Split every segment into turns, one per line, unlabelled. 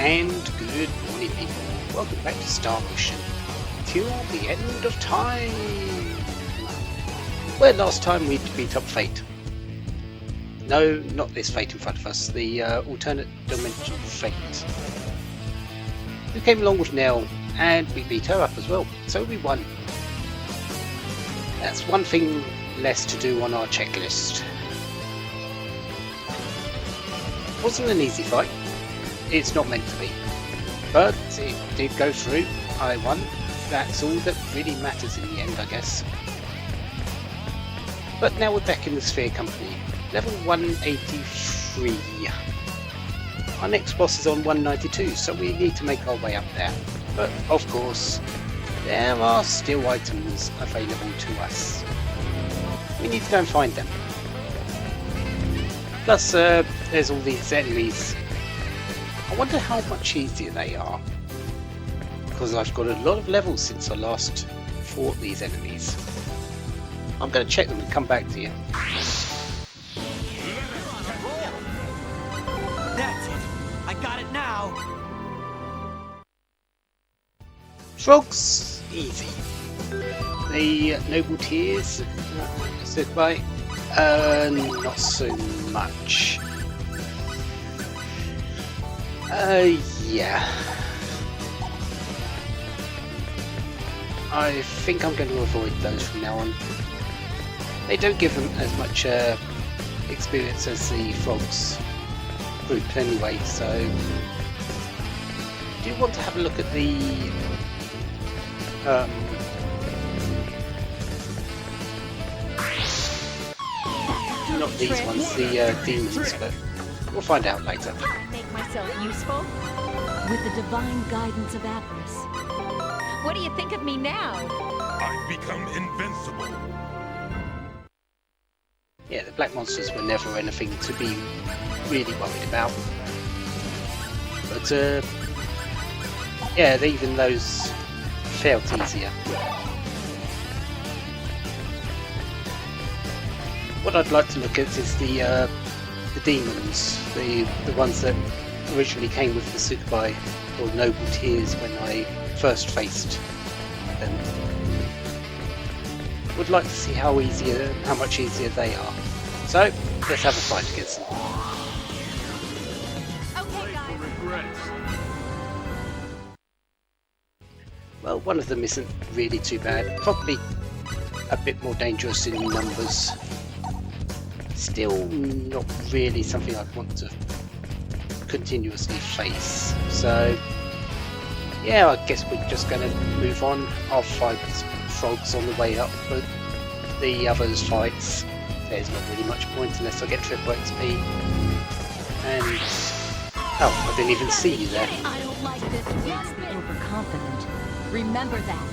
And good morning, people. Welcome back to Star Ocean. Till the end of time. Where last time we beat up Fate. No, not this Fate in front of us. The alternate dimension Fate. We came along with Nell, and we beat her up as well. So we won. That's one thing less to do on our checklist. Wasn't an easy fight. It's not meant to be. But it did go through. I won. That's all that really matters in the end, I guess. But now we're back in the Sphere Company. Level 183. Our next boss is on 192, so we need to make our way up there. But, of course, there are still items available to us. We need to go and find them. Plus, there's all these enemies. I wonder how much easier they are. Because I've got a lot of levels since I last fought these enemies. I'm going to check them and come back to you.
That's it! I got it now!
Frogs, easy. The noble tears, Sukubai, not so much. Yeah. I think I'm going to avoid those from now on. They don't give them as much experience as the frogs group anyway, so I do want to have a look at the not these ones, the demons, but we'll find out later.
Make myself useful? With the divine guidance of Avarice. What do you think of me now?
I've become invincible.
Yeah, the black monsters were never anything to be really worried about. But, yeah, even those felt easier. What I'd like to look at is the demons, the ones that originally came with the Sukubai or Noble Tears when I first faced them. Would like to see how much easier they are. So let's have a fight against them.
Okay, guys.
Well, one of them isn't really too bad. Probably a bit more dangerous in numbers. Still not really something I'd want to continuously face. So yeah, I guess we're just going to move on. I'll fight frogs on the way up, but the others fights, there's not really much point unless I get triple XP. And oh, I didn't even see you there.
I don't like this. It's the overconfident. Remember that.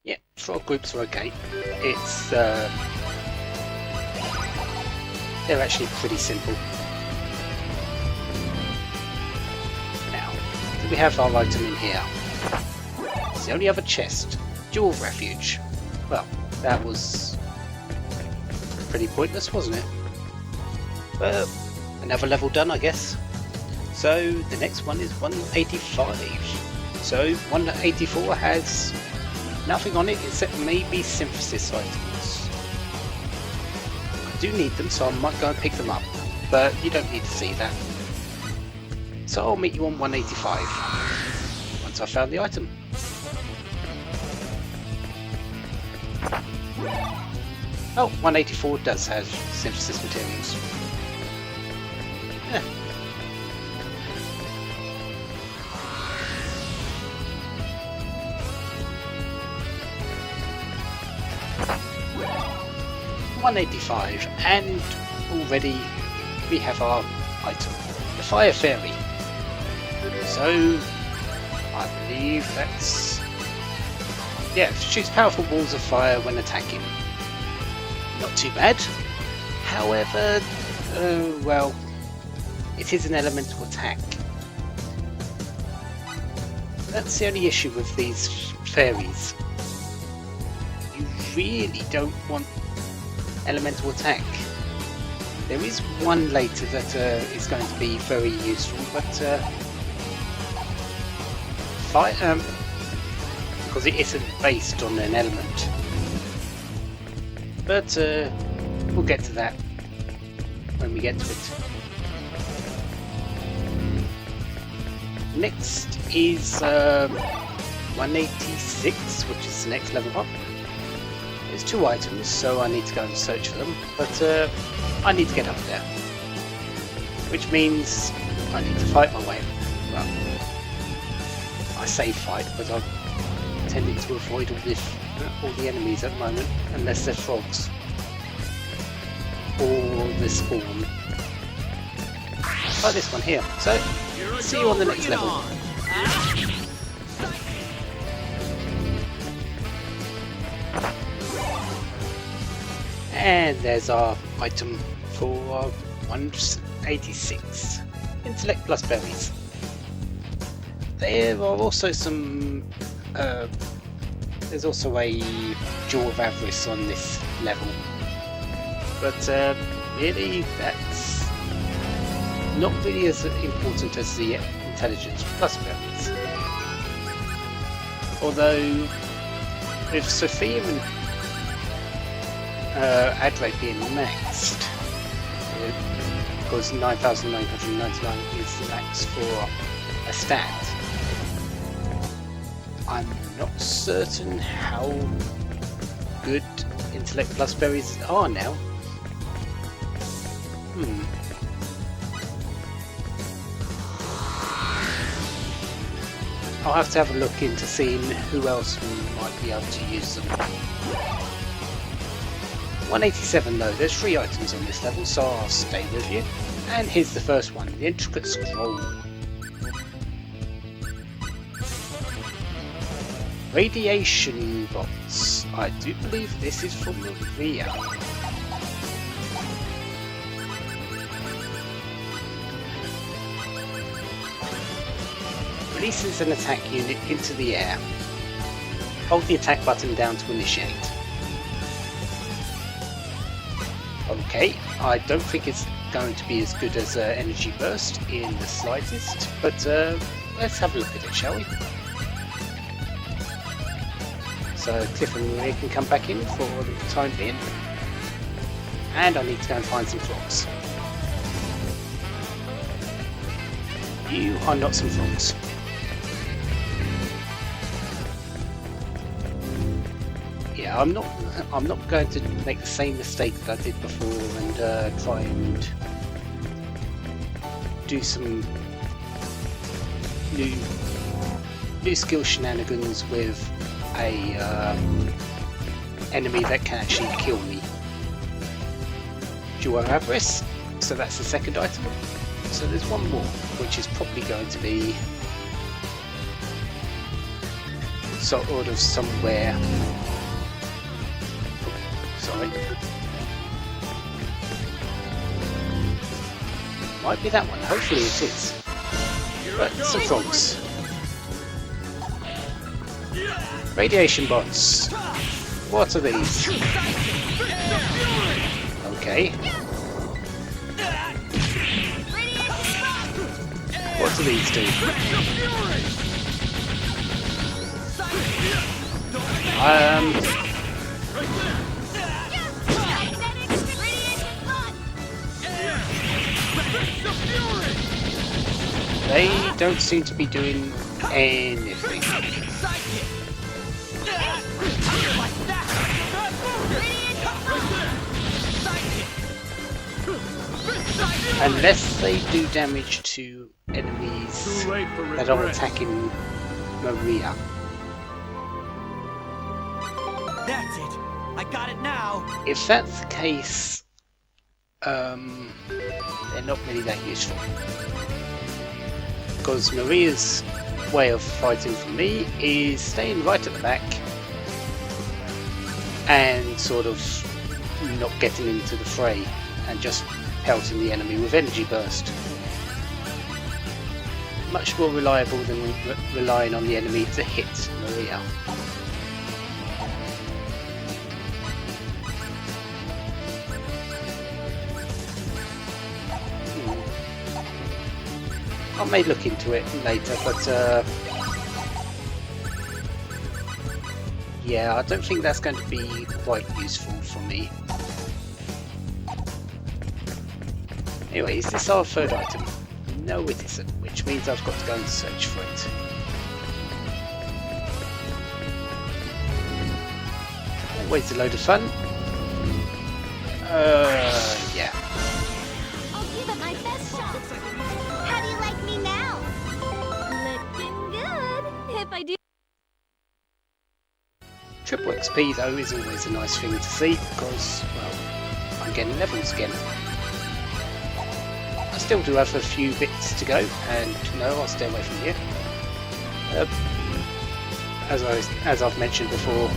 Yeah, frog groups are okay. It's they're actually pretty simple. Now, do we have our item in here? It's the only other chest. Dual refuge. Well, that was pretty pointless, wasn't it? But another level done, I guess. So the next one is 185. So 184 has nothing on it except maybe synthesis items. I do need them, so I might go and pick them up, but you don't need to see that. So I'll meet you on 185 once I've found the item. Oh, 184 does have synthesis materials. Yeah. $185, and already we have our item, the Fire Fairy. So I believe that's, yeah, shoots powerful balls of fire when attacking. Not too bad. However, well, it is an elemental attack. That's the only issue with these fairies. You really don't want elemental attack. There is one later that is going to be very useful, but because it isn't based on an element. But we'll get to that when we get to it. Next is 186, which is the next level up. There's 2 items, so I need to go and search for them, but I need to get up there. Which means I need to fight my way. Well, I say fight, but I'm tending to avoid all the enemies at the moment, unless they're frogs. Or the spawn. Like this one here. So, see you on the next level. And there's our item for 186. Intellect plus berries. There are also some... there's also a Jaw of Avarice on this level. But really, that's not really as important as the Intelligence plus berries. Although, with Sophia and Adelaide being maxed, because 9,999 is the max for a stat, I'm not certain how good Intellect plus berries are now. I'll have to have a look into seeing who else might be able to use them. 187 though, there's 3 items on this level, so I'll stay with you. And here's the first one, the Intricate Scroll. Radiation bots. I do believe this is from Maria. Releases an attack unit into the air. Hold the attack button down to initiate. Okay, I don't think it's going to be as good as Energy Burst in the slightest, but let's have a look at it, shall we? So Cliff and Maria can come back in for the time being. And I need to go and find some frogs. You are not some frogs. Yeah, I'm not going to make the same mistake that I did before and try and do some new skill shenanigans with a enemy that can actually kill me. Jaw of Avarice, so that's the second item. So there's one more, which is probably going to be sort of somewhere. Sorry. Might be that one, hopefully it is. But some frogs. Radiation bots. What are these? Okay. What do these do? They don't seem to be doing anything. Unless they do damage to enemies that are attacking Maria.
That's it. I got it now.
If that's the case, they're not really that useful. Because Maria's way of fighting for me is staying right at the back and sort of not getting into the fray and just pelting the enemy with Energy Burst. Much more reliable than relying on the enemy to hit Maria. I may look into it later, but yeah, I don't think that's going to be quite useful for me. Anyway, is this our third item? No, it isn't, which means I've got to go and search for it. Always a load of fun. Yeah.
I'll give it my best shot. How do you like me now?
Looking good. If I do.
Triple XP though is always a nice thing to see because, well, I'm getting levels again. I still do have a few bits to go, and no, I'll stay away from here. As I've mentioned before,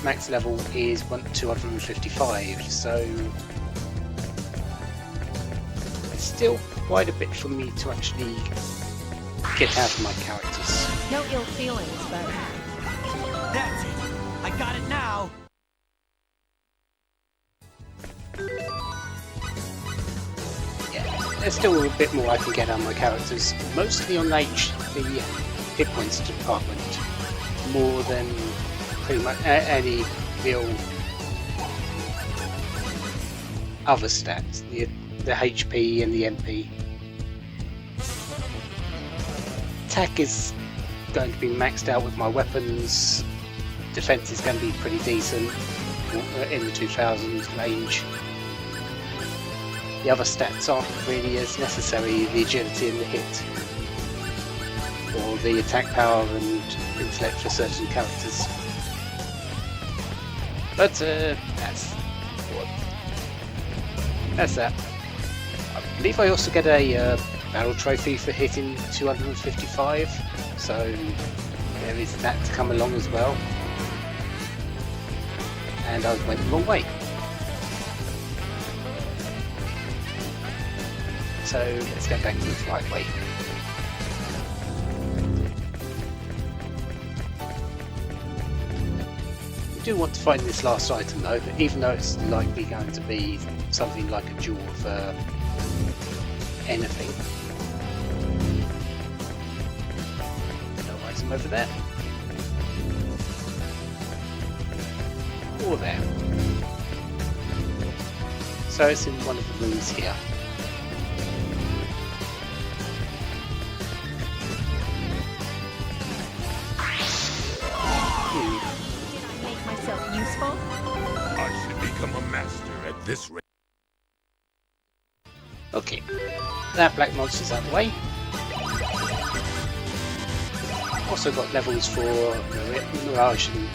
max level is 255, so it's still quite a bit for me to actually get out of my characters.
No ill feelings, but
That's it. I got it now.
Yeah, there's still a bit more I can get out of my characters, mostly on the hit points department, more than pretty much any real other stats, the HP and the MP. Attack is going to be maxed out with my weapons. Defense is going to be pretty decent in the 2000s range. The other stats aren't really as necessary, the agility and the hit, or the attack power and intellect for certain characters. But that's that. I believe I also get a battle trophy for hitting 255, so there is that to come along as well. And I went the wrong way. So let's go back to the right way. We do want to find this last item though, even though it's likely going to be something like a jewel for anything. No item over there. Or there. So it's in one of the rooms here.
did I make myself useful?
I should become a master at this rate.
Okay, that black monster's out of the way. Also got levels for Mirage and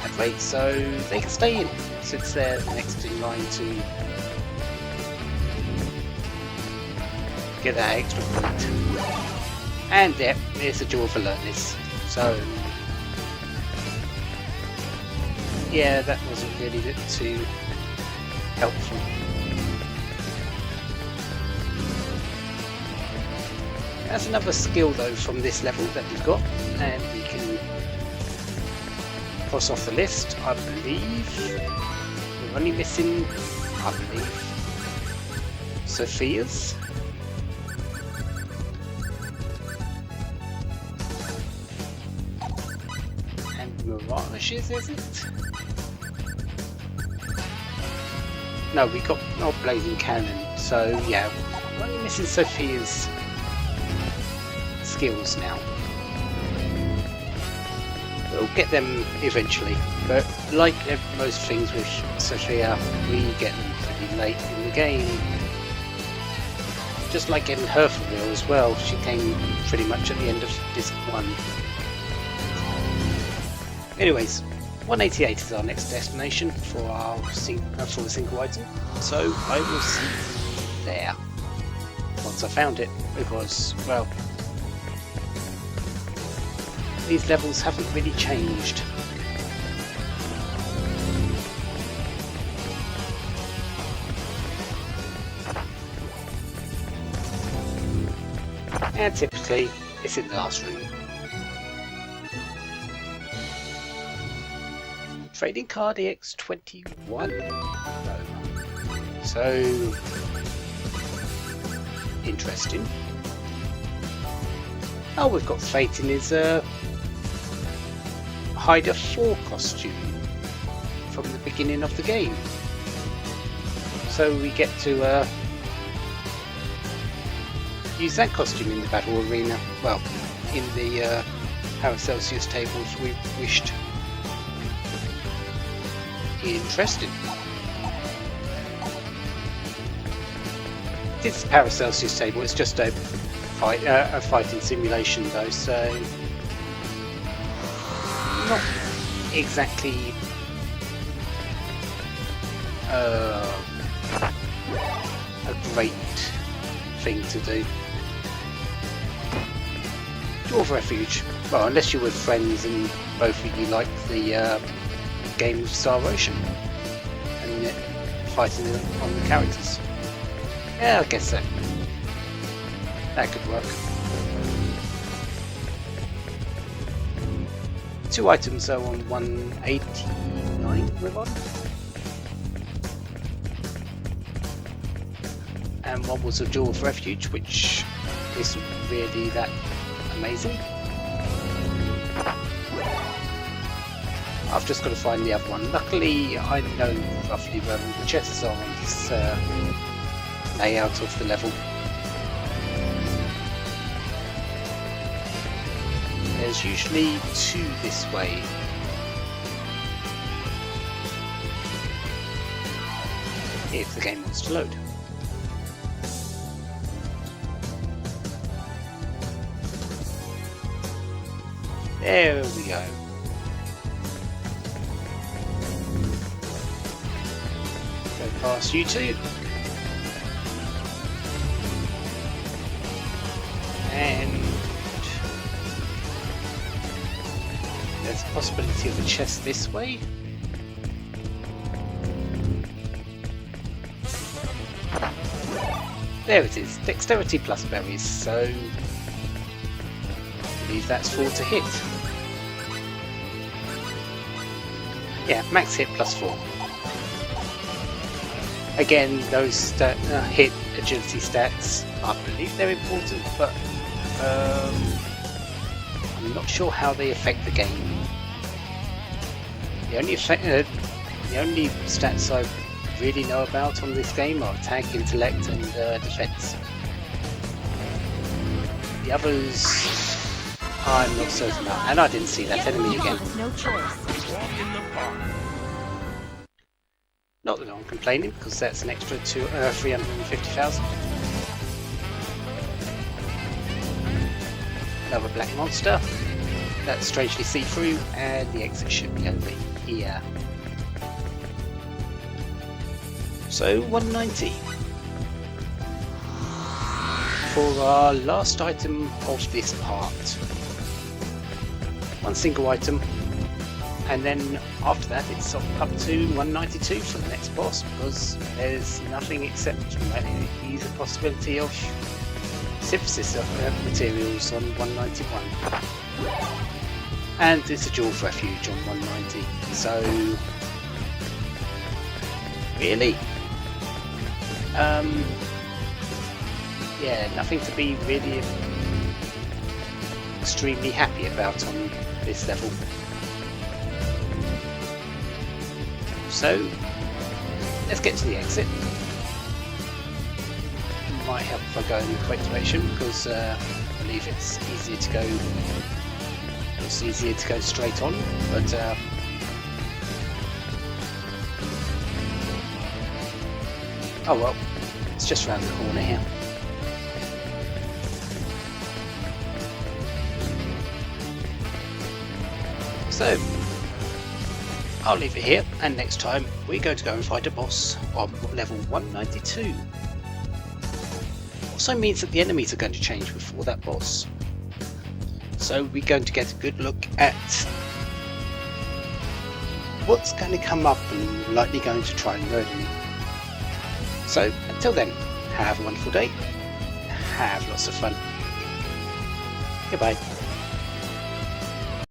Headway, so they can stay in since they're next in line to get that extra point. And yeah, it's a jewel for alertness, so yeah, that wasn't really too helpful. That's another skill though from this level that we've got, and we can cross off the list. I believe we're only missing, I believe, Sophia's. And Mirage's, is it? No, we got not Blazing Cannon, so yeah, we're only missing Sophia's skills now. We'll get them eventually, but like most things with Sophia, we get them pretty late in the game. Just like getting her for real as well, she came pretty much at the end of disc 1. Anyways, 188 is our next destination for the single item, so I will see you there once I found it, because, well, these levels haven't really changed. And typically, it's in the last room. Trading card EX21. So interesting. Oh, we've got Fate in his Hider 4 costume from the beginning of the game. So we get to use that costume in the battle arena. Well, in the Paracelsus tables we wished. Interesting. This Paracelsus table is just a fighting simulation though, so not exactly a great thing to do. Dwarf Refuge. Well, unless you're with friends and both of you like the game of Star Ocean and fighting on the characters. Yeah, I guess so. That could work. 2 items are on 189 we're on. And one was a Dwarf Refuge, which isn't really that amazing. I've just got to find the other one. Luckily, I know roughly where all the chests are on this layout of the level. There's usually 2 this way. If the game wants to load. There we go. Go past you two. And there's a possibility of a chest this way. There it is, dexterity plus berries, so I believe that's 4 to hit. Yeah, max hit plus 4. Again, those hit agility stats, I believe they're important, but I'm not sure how they affect the game. The only stats I really know about on this game are attack, intellect, and defense. The others, I'm not certain about, and I didn't see that enemy again.
No choice.
Walk in the park.
Not that I'm complaining, because that's an extra 350,000. Another black monster. That's strangely see-through, and the exit should be over here. So 190. For our last item of this part. One single item. And then after that it's up to 192 for the next boss, because there's nothing except maybe the possibility of synthesis of materials on 191. And it's a Dwarf Refuge on 190. So really? Yeah, nothing to be really extremely happy about on this level. So, let's get to the exit. Might help if I go in the correct direction, because I believe it's easier to go straight on, but oh well, it's just around the corner here. So, I'll leave it here, and next time we're going to go and fight a boss on level 192. Also means that the enemies are going to change before that boss. So we're going to get a good look at what's going to come up and likely going to try and murder me. So until then, have a wonderful day, have lots of fun. Goodbye.